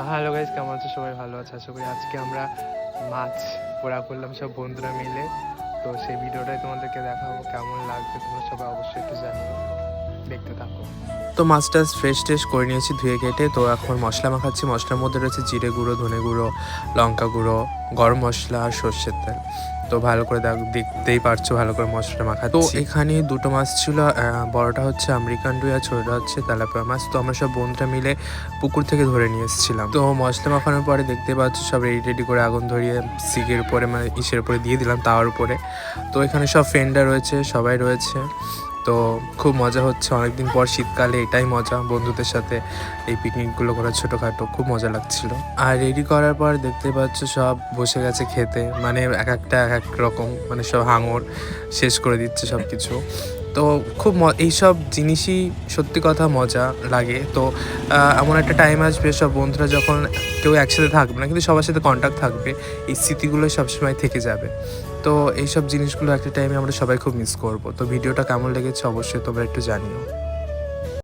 Hello guys, কেমন আছো? সবাই ভালো আছে আশা করি। আজকে আমরা মাছ পোড়া করলাম সব বন্ধুরা মিলে। তো সেই ভিডিওটাই তোমাদেরকে দেখাবো, কেমন লাগবে তোমরা সবাই অবশ্যই একটু জানিও, দেখতে থাকো। তো মাছটা ফ্রেশ করে নিয়েছি ধুয়ে কেটে। তো এখন মশলা মাখাচ্ছি। মশলার মধ্যে রয়েছে জিরে গুঁড়ো, ধনে গুঁড়ো, লঙ্কা গুঁড়ো, গরম মশলা আর সর্ষের তেল। তো ভালো করে দেখতেই পারছো ভালো করে মশলাটা মাখাচ্ছি। তো এখানে দুটো মাছ ছিল, বড়টা হচ্ছে আমেরিকান রুই আর ছোটটা হচ্ছে তেলাপিয়া মাছ। তো আমরা সব বন্ধুরা মিলে পুকুর থেকে ধরে নিয়ে এসেছিলাম। তো মশলা মাখানোর পরে দেখতে পাচ্ছ সব রেডি করে আগুন ধরিয়ে সিগের উপরে মানে ইসের উপরে দিয়ে দিলাম, তাওয়ার উপরে। তো এখানে সব ফ্রেন্ডরা রয়েছে, সবাই রয়েছে। তো খুব মজা হচ্ছে, অনেকদিন পর শীতকালে এটাই মজা বন্ধুদের সাথে এই পিকনিকগুলো করা, ছোটোখাটো খুব মজা লাগছিল। আর রেডি করার পর দেখতে পাচ্ছ সব বসে গেছে খেতে, মানে এক একটা এক এক রকম, মানে সব হাঙর শেষ করে দিচ্ছে সব কিছু। তো খুব এইসব জিনিসই সত্যি কথা মজা লাগে। তো এমন একটা টাইম আসবে সব বন্ধুরা যখন কেউ একসাথে থাকবে না, কিন্তু সবার সাথে কন্ট্যাক্ট থাকবে, এই স্মৃতিগুলো সবসময় থেকে যাবে। তো এইসব জিনিসগুলো একটা টাইমে আমরা সবাই খুব মিস করবো। তো ভিডিওটা কেমন লেগেছে অবশ্যই তোমরা একটু জানিও।